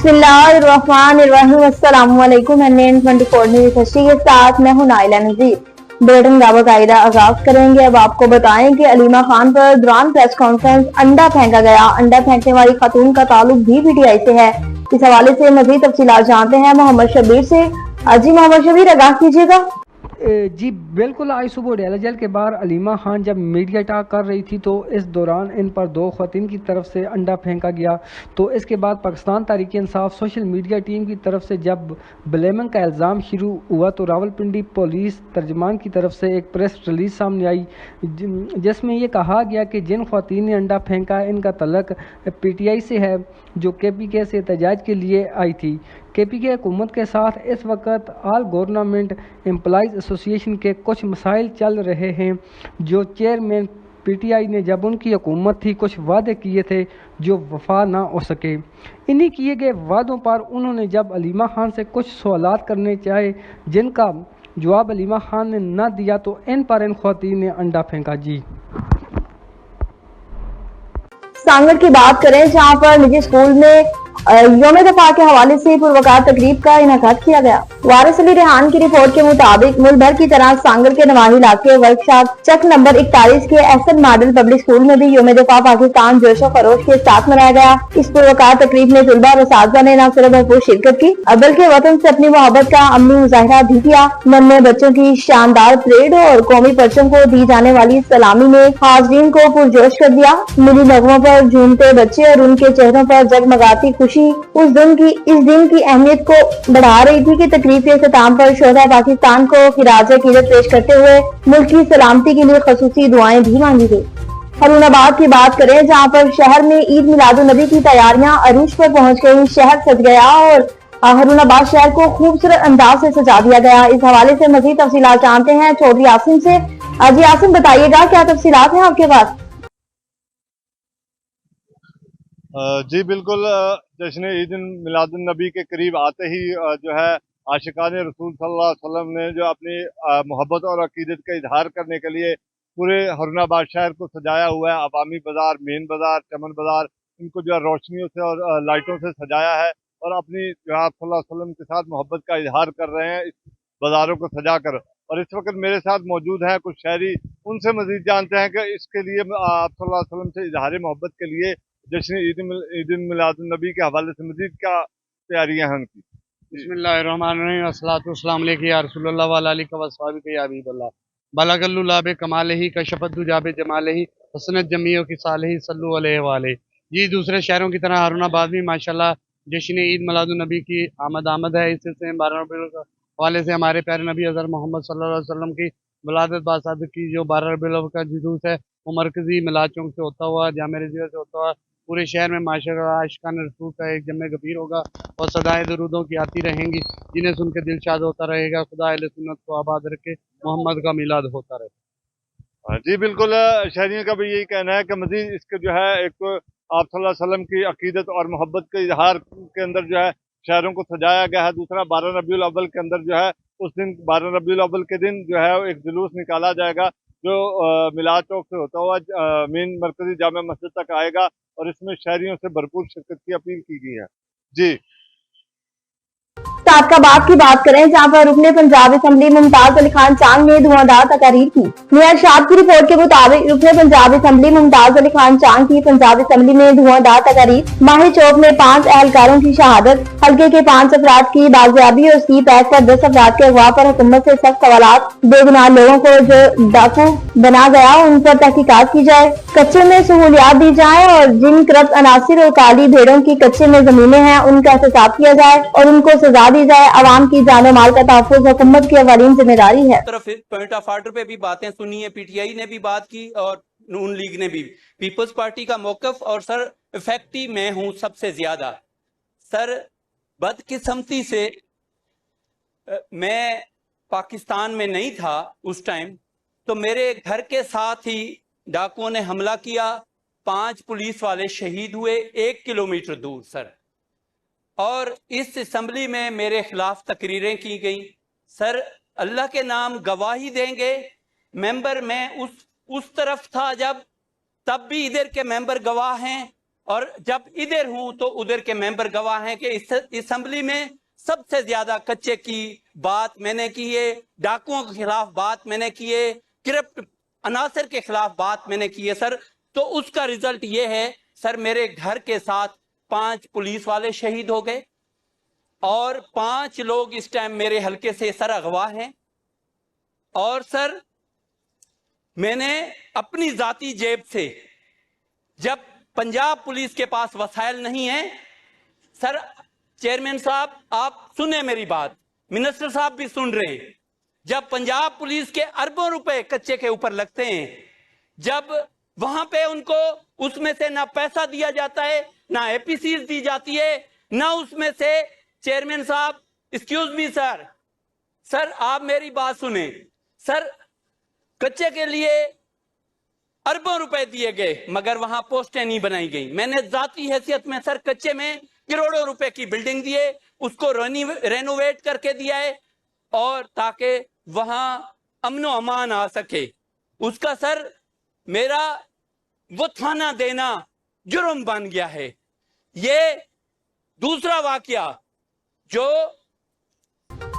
बिस्मिल्लाहिर्रहमानिर्रहीम। अस्सलामुअलैकुम। NN24 news history के साथ मैं हूं नाइला नज़ीर। बुलेटिन का बाकायदा आगाज करेंगे। अब आपको बताएं कि अलीमा खान पर दौरान प्रेस कॉन्फ्रेंस अंडा फेंका गया। अंडा फेंकने वाली खातून का ताल्लुक भी PTI से है। इस हवाले से मजीद तफसीलात जानते हैं मोहम्मद शबीर से। जी मोहम्मद शबीर, आगाज कीजिएगा। जी बिल्कुल, आज सुबह डेरा जेल के बाहर अलीमा खान जब मीडिया टॉक कर रही थी तो इस दौरान इन पर दो ख़वातीन की तरफ से अंडा फेंका गया। तो इसके बाद Pakistan Tehreek Insaf social media team की तरफ से जब ब्लेमिंग का इल्ज़ाम शुरू हुआ तो रावलपिंडी पुलिस तर्जमान की तरफ से एक प्रेस रिलीज सामने आई जिसमें ये कहा गया कि जिन ख़वातीन ने अंडा फेंका इनका तल्लक PTI से है जो KPK से एहतजाज के लिए आई थी। KPK हुकूमत के साथ इस वक्त ऑल गवर्नमेंट एम्प्लॉइज़ एसोसिएशन के कुछ मसाइल चल रहे हैं जो चेयरमैन PTI ने जब उनकी हुकूमत थी कुछ वादे किए थे जो वफा ना हो सके। इन्हीं किए गए वादों पर उन्होंने जब अलीमा खान से कुछ सवालात करने चाहे जिनका जवाब अलीमा खान ने न दिया तो इन पर इन ख़वातीन ने अंडा फेंका। जी सांगड़ की बात करें जहां पर निजी स्कूल में यौम दफा के हवाले से पुरवकार तकरीब का इनेकाद किया गया। वारिस अली रेहान की रिपोर्ट के मुताबिक मुल्क भर की तरह सांगड़ के नवाही इलाके वर्कशॉप चक नंबर 41 के एसएन मॉडल पब्लिक स्कूल में भी यौम दफा पाकिस्तान जोशो खरोश के साथ मनाया गया। इस पुरवकार तकरीब में तुलबा और असातिज़ा ने न सिर्फ भरपूर शिरकत की बल्कि वतन से अपनी मोहब्बत का अमली मुजाहिरा भी किया। नन्हे बच्चों की शानदार परेड और कौमी परचम को दी जाने वाली सलामी ने हाज़रीन को पुरजोश कर दिया। मिली नगमों पर झूमते बच्चे और उनके चेहरों पर जगमगाती खुशी इस दिन की अहमियत को बढ़ा रही थी कि तकरीब के इख्तिताम पर शोधा पाकिस्तान को खिराज अकीदत पेश करते हुए मुल्क की सलामती के लिए खसूसी दुआएं भी मांगी गई। हरुणाबाद की बात करें जहां पर शहर में ईद मिलादुन नबी की तैयारियां अरूज पर पहुंच गई। शहर सज गया और हरुणाबाद शहर को खूबसूरत अंदाज से सजा दिया गया। इस हवाले से मजीद तफसीलात जानते हैं चौधरी आसिम से। जी आसिम, बताइएगा क्या तफसीलात हैं आपके पास? जी बिल्कुल, जश्न ईद मिलादुन नबी के करीब आते ही जो है आशिकान रसूल सल्लल्लाहु अलैहि वसल्लम ने जो अपनी मोहब्बत और अकीदत का इजहार करने के लिए पूरे हरुणाबाद शहर को सजाया हुआ है। अवामी बाज़ार, मेन बाज़ार, चमन बाज़ार, इनको जो है रोशनियों से और लाइटों से सजाया है और अपनी जो आप सल्लल्लाहु अलैहि वसल्लम के साथ मोहब्बत का इजहार कर रहे हैं इस बाज़ारों को सजा कर। और इस वक्त मेरे साथ मौजूद हैं कुछ शहरी, उनसे मज़ीद जानते हैं कि इसके लिए आप सल्लल्लाहु अलैहि वसल्लम से इजहार मोहब्बत के लिए जश्न ईद मिलादुन नबी के हवाले से मज़ीद क्या तैयारियां हैं उनकी। बिस्मिल्लाहिर्रहमानिर्रहीम अस्सलातु वस्सलामु अलैका या रसूलल्लाह व अला आलिका व अस्हाबिका या हबीबल्लाह बलगल्लुल्लाह बे कमालिही कशफत जाबे जमालिही हसनत जमीओ की सालिही सल्लु अलैहि व अलैहि। जी दूसरे शहरों की तरह हरुणाबाद भी माशाल्लाह जश्न ईद मिलादुन नबी की आमद है। इस सिलसिले में 12 रबीउल अव्वल हवाले से हमारे प्यारे नबी हज़रत मोहम्मद सल्लल्लाहु अलैहि वसल्लम की वलादत बासादत की जो 12 रबीउल अव्वल का जुलूस है वो मरकजी मिलाद चौक से होता हुआ जामे रिज़विया से होता हुआ पूरे शहर में माशाअल्लाह आशिकान रसूल का एक जमे गंभीर होगा और सदाएं दरूदों की आती रहेंगी जिन्हें सुन के दिल शाद होता रहेगा। खुदा अहले सुन्नत को आबाद रखे, मोहम्मद का मिलाद होता रहे। जी बिल्कुल, शहरियों का भी यही कहना है कि मज़ीद इसके जो है एक तो आप सल्लल्लाहु अलैहि वसल्लम की अकीदत और मोहब्बत के इजहार के अंदर जो है शहरों को सजाया गया है। दूसरा 12 रबीउल अव्वल के अंदर जो है उस दिन 12 रबीउल अव्वल के दिन जो है एक जुलूस निकाला जाएगा जो मिलाद चौक से होता हुआ मेन मरकजी जामा मस्जिद तक आएगा और इसमें शहरियों से भरपूर शिरकत की अपील की गई है। जी सादकाबाद की बात करें जहां पर रुकने पंजाब असम्बली मुमताज अली खान चांग ने धुआंधार तकारीर की। नियाज शाद की रिपोर्ट के मुताबिक रुकने पंजाब असम्बली मुमताज अली खान चांग की पंजाब असम्बली में धुआंधार तकारीर। माही चौक में 5 एहलकारों की शहादत, हल्के के 5 अफराद की बाजियाबी और सी पैक पर 10 अफराद के अगवा पर हुकूमत से सख्त सवालात। बेगुनाह लोगों को जो डाकू बना गया उन पर तहकीकात की जाए, कच्चे में सहूलियात दी जाए और जिन करप्ट अनासिर और काली भेड़ों की कच्चे में जमीनें हैं उनका एहतसाब किया जाए और उनको सजा दी जाए। अवाम की जानो माल का तहफ़्फ़ुज़ हुकूमत की अवलीन जिम्मेदारी है। तरफ पॉइंट ऑफ ऑर्डर पे भी बातें सुनी है, PTI ने भी बात की और नून लीग ने भी, पीपल्स पार्टी का मौक़िफ़। और सर इफेक्टिव मैं हूं सबसे ज्यादा। सर बदकिस्मती से मैं पाकिस्तान में नहीं था उस टाइम, तो मेरे घर के साथ ही डाकुओं ने हमला किया, 5 पुलिस वाले शहीद हुए 1 किलोमीटर दूर सर। और इस असम्बली में मेरे खिलाफ तकरीरें की गई। सर अल्लाह के नाम गवाही देंगे, मेंबर मैं उस तरफ था जब, तब भी इधर के मेंबर गवाह हैं اور जब इधर हूं तो उधर के मेंबर गवाह हैं कि इस असेंबली में सबसे ज्यादा कच्चे की बात मैंने की है, डाकुओं के खिलाफ बात मैंने की है, करप्ट अनासर के खिलाफ बात मैंने की है सर। तो उसका रिजल्ट ये है सर, मेरे घर के साथ 5 पुलिस वाले शहीद हो गए और 5 लोग इस टाइम मेरे हलके से सर अगवा हैं। और सर मैंने अपनी जाती जेब से, जब पंजाब पुलिस के पास वसाइल नहीं है सर, चेयरमैन साहब आप सुने मेरी बात, मिनिस्टर साहब भी सुन रहे हैं, जब पंजाब पुलिस के अरबों रुपए कच्चे के ऊपर लगते हैं, जब वहां पे उनको उसमें से ना पैसा दिया जाता है, ना एपीसीज दी जाती है, ना उसमें से चेयरमैन साहब, एक्सक्यूज मी सर, सर आप मेरी बात सुने सर, कच्चे के लिए अरबों रुपए दिए गए मगर वहां पोस्टें नहीं बनाई गई। मैंने जाती हैसियत में सर कच्चे में करोड़ों रुपए की बिल्डिंग दिए, उसको रेनोवेट करके दिया है और ताकि वहां अमनो अमान आ सके। उसका सर मेरा वो थाना देना जुर्म बन गया है। ये दूसरा वाकया जो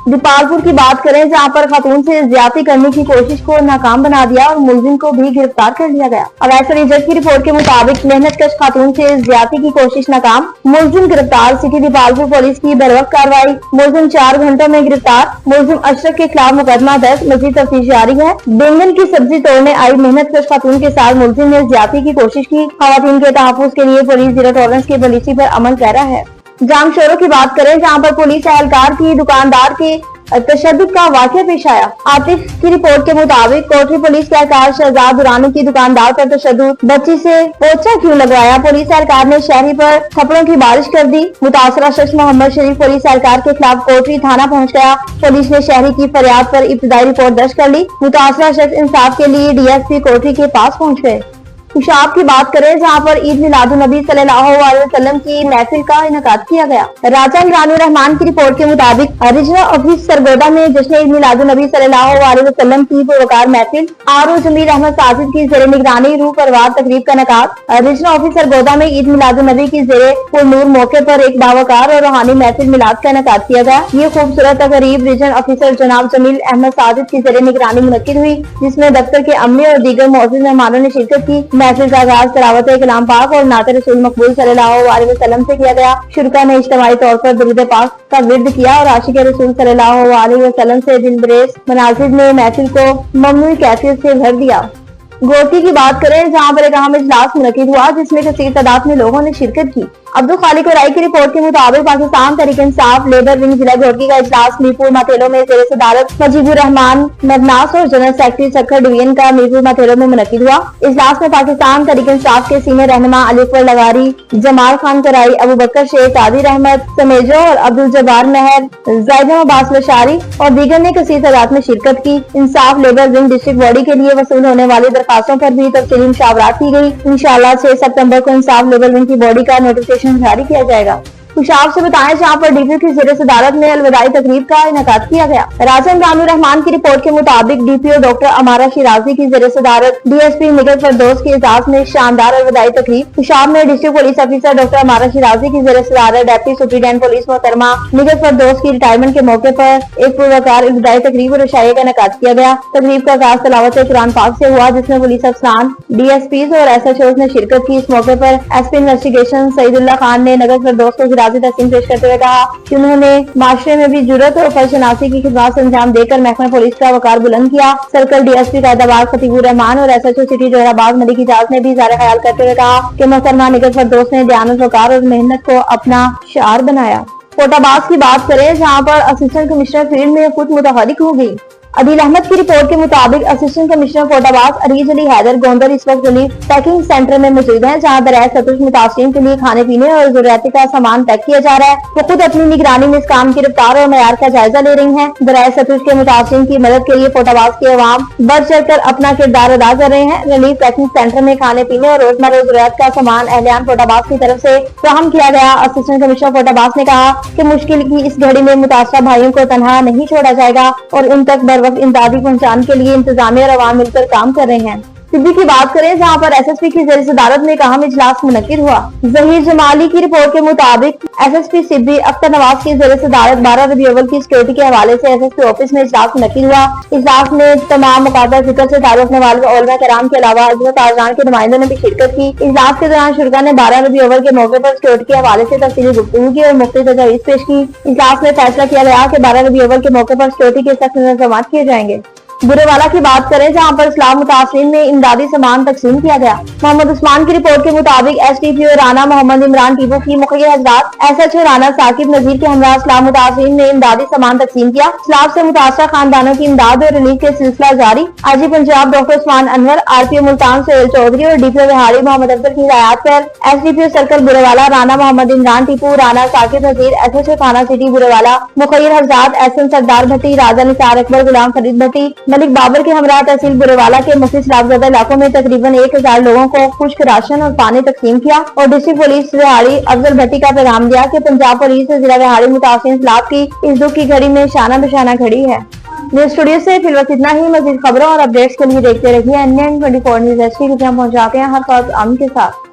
दीपालपुर की बात करें, जहां पर खातून से ज्यादती करने की कोशिश को नाकाम बना दिया और मुलजिम को भी गिरफ्तार कर लिया गया। अवैस अली जज की रिपोर्ट के मुताबिक मेहनतकश खातून से ज्यादती की कोशिश नाकाम, मुलजिम गिरफ्तार। सिटी दीपालपुर पुलिस की बरवक्त कार्रवाई, मुलजिम 4 घंटों में गिरफ्तार। मुलजिम अशरफ के खिलाफ मुकदमा दर्ज, मजीद तफ्तीश जारी है। बैंगन की सब्जी तोड़ने आई मेहनतकश खातून के साथ मुलजिम ने ज्यादती की कोशिश की। खवातीन के तहफ्फुज के लिए पुलिस जीरो टॉलरेंस की पॉलिसी पर अमल कर रहा है। जाम शोरों की बात करें, जहां पर पुलिस एहलकार की दुकानदार के तशद्दुद का वाक़या पेश आया। आतिफ की रिपोर्ट के मुताबिक कोटरी पुलिस के एहलकार शहजाद दुरानी की दुकानदार पर तशद्दुद, बच्ची से पोछा क्यों लगवाया, पुलिस एहलकार ने शहरी पर थप्पड़ों की बारिश कर दी। मुतासरा शख्स मोहम्मद शरीफ पुलिस एहलकार के खिलाफ कोटरी थाना पहुंच गया। पुलिस ने शहरी की फरियाद पर इब्तिदाई रिपोर्ट दर्ज कर ली। मुतासरा शख्स इंसाफ के लिए डीएसपी कोटरी के पास पहुँच गए। पेशाब की बात करें, जहां पर ईद मिलादुन नबी सल्लल्लाहु अलैहि वसल्लम की महफिल का इनेकाद किया गया। राजा इमरानुर रहमान की रिपोर्ट के मुताबिक रीजनल ऑफिस सरगोदा में जश्न ईद मिलादुन नबी सल्लल्लाहु अलैहि वसल्लम की पुरवकार महफिल आर जमीर अहमद साजिद की जेर निगरानी रूह परवार तकरीब का इनेकाद। रीजनल ऑफिस सरगोदा में ईद मिलादुन नबी की जेर पुरनूर मौके पर एक बावकार और रूहानी महफिल मिलाद का इनेकाद किया गया। ये खूबसूरत तकरीब रीजनल ऑफिसर जनाब जमील अहमद साजिद की जेर निगरानी मुनक्किद हुई, जिसमें दफ्तर के अमले और दीगर मौजूद मेहमानों ने शिरकत की। महफिल का आगाज तिलावत कलाम पाक और नात रसूल मकबूल सल्लल्लाहु अलैहि वसल्लम से किया गया। शुरका ने इज्तिमाई तौर पर दुरूद पाक का विर्द किया और आशिक रसूल सल्लल्लाहु अलैहि वसल्लम से दिलबरेज मनाजिर ने महफिल को ममनूई कैफियत से भर दिया। गोटी की बात करें, जहां पर एक अहम इजलास मुनक्किद हुआ, जिसमें कसीर तादाद में लोगों ने शिरकत की। अब्दुल खालिक और राय की रिपोर्ट के मुताबिक पाकिस्तान तहरीक इंसाफ लेबर विंग जिला घोटकी का इजलास मीरपुर माथेलो में जेर सदारत मुजीबुर रहमान मदनास और जनरल सेक्रेटरी सक्खर डिवीजन का मीरपुर माथेलो में मुनक्किद हुआ। इजलास में पाकिस्तान तहरीक इंसाफ के सीनियर रहनुमा अलीफर लगारी, जमाल खान कराई, अबू बकर शेख, आदिर अहमद समेजो और अब्दुल जब्बार मेहर, जायदा अब्बास लशारी और दीगर ने कसीर तादाद में शिरकत की। इंसाफ लेबर विंग डिस्ट्रिक्ट बॉडी के लिए वसूल होने वाली दरखास्तों पर भी तफसीली मुशावरात की गई। इंशाअल्लाह 6 सितंबर को इंसाफ लेबर विंग की बॉडी का नोटिफिकेशन जारी किया जाएगा। खुशाब से बताएं, जहां पर डीपीओ की जेर सदारत में अलविदाई तकरीब का इनेकाद किया गया। राजा इमरानुर रहमान की रिपोर्ट के मुताबिक डीपीओ डॉक्टर अमारा शिराजी की जेर सदारत डीएसपी निगर फरदौस के एजाज में शानदार अलविदाई तकरीब। खुशाब में डिस्ट्रिक्ट पुलिस ऑफिसर डॉक्टर अमारा शिराजी की जेर सदारत डेप्टी सुप्रीडेंट पुलिस मोहतरमा निगर फरदौस की रिटायरमेंट के मौके पर एक पुरवकार अलविदाई तकरीब और इशाये का इनेकाद किया गया। तकरीब का आगाज तिलावत कुरान पाक से हुआ, जिसमें पुलिस अफसरान, डीएसपी और एसएचओ ने शिरकत की। इस मौके पर एसपी इन्वेस्टिगेशन सईदुल्लाह खान ने नगर फरदौस को तहसीन पेश करते हुए कहा कि उन्होंने माशरे में भी जुर्रत और फलशनासी की खिदमत से अंजाम देकर महकमा पुलिस का वकार बुलंद किया। सर्कल डीएसपी कायदाबाद खतीबुर रहमान और एसएचओ सिटी जोहराबाद मलिक इजाज ने भी इज़हार ख्याल करते हुए कहा कि मोहतरमा निगर फरदौस ने दयानत, वकार और मेहनत को अपना शिआर बनाया। कोटाबाज की बात करें, जहां पर असिस्टेंट कमिश्नर फील्ड में खुद मुतहरिक हो गई। अदील अहमद की रिपोर्ट के मुताबिक असिस्टेंट कमिश्नर कोटाबाज अरीज अली हैदर गोंदर इस वक्त रिलीफ पैकिंग सेंटर में मौजूद हैं, जहां दरियाए सतलुज मुतासरीन के लिए खाने पीने और जरूरियाती का सामान पैक किया जा रहा है। वो खुद अपनी निगरानी में इस काम की रफ्तार और मयार का जायजा ले रही हैं। दरियाए सतलुज के मुतासरीन की मदद के लिए कोटाबाज के अवाम बढ़ चढ़ कर अपना किरदार अदा कर रहे हैं। रिलीफ पैकिंग सेंटर में खाने पीने और रोजमर्रा जरूरियात का सामान अहलियान कोटाबाज की तरफ से फराहम किया गया। असिस्टेंट कमिश्नर कोटाबाज ने कहा कि मुश्किल की इस घड़ी में मुतासरा भाइयों को तनहा नहीं छोड़ा जाएगा और उन तक बर वक्त इमदादी पहुँचाने के लिए इंतजामिया और अवाम मिलकर काम कर रहे हैं। सिद्दी की बात करें जहां पर एसएसपी की ज़ेर सदारत में एक अहम इजलास मुनक्किद हुआ। जहीर जमाली की रिपोर्ट के मुताबिक एसएसपी सिद्दी अख्तर नवाज की ज़ेर सदारत 12 रबी अव्वल की सिक्योरिटी के हवाले से एसएसपी ऑफिस में इजलास मुनक्किद हुआ। इजलास में तमाम मुकादा जिक्र से ताल्लुक रखने वाले उलमा कराम के अलावा हज़रत आज़ान के नुमाइंदों ने भी शिरकत की। इजलास के दौरान शुरा ने 12 रबी अव्वल के मौके पर सिक्योरिटी के हवाले से तफसीली गुफ्तगू की और मुख्तलिफ तजवीज़ पेश की। इजलास में फैसला किया गया कि 12 रबी अव्वल के मौके पर सिक्योरिटी के सख्त इंतजाम किए जाएंगे। बुरेवाला की बात करें जहां पर इस्लाम मुतासिरीन में इमदादी सामान तकसीम किया गया। मोहम्मद उस्मान की रिपोर्ट के मुताबिक एसडीपीओ राना मोहम्मद इमरान टीबू की मुखिया हजरात एसएचओ राना साकिब नजीर के हमरा इस्लाम मुतासिरीन ने इमदादी सामान तकसीम किया। इस्लाम से मुतासरा खानदानों की इमदाद और रिलीफ के सिलसिला जारी। IG Punjab doctor Usman Anwar, RPO Multan Sohail Chaudhry और डीपीओ बिहारी मोहम्मद अफजल की हिदायत पर SDPO circle Burewala Rana Muhammad Imran Tipu, Rana Saqib Nazir, SHO थाना सिटी बुरेवाला, मुखिया हजरात एसएन सरदार भट्टी, राजा निसार अकबर, गुलाम फरीद भट्टी, मलिक बाबर के तहसील बुरेवाला के मुख्य सैलाबज़दा इलाकों में तकरीबन 1000 लोगों को खुश्क राशन और पानी तकसीम किया और डिस्ट्रिक्ट पुलिस रिहाड़ी अफजल भट्टी का पैगाम दिया कि पंजाब पुलिस से जिला रिहाड़ी मुतासिरीन सैलाब की इस दुख की घड़ी में शाना बशाना खड़ी है। न्यूज स्टूडियो से फिलहाल इतना ही। मज़ीद खबरों और अपडेट्स के लिए देखते रहिए NN24 न्यूज़ HD, जहां पहुंचाते हैं हर वक्त आम के साथ।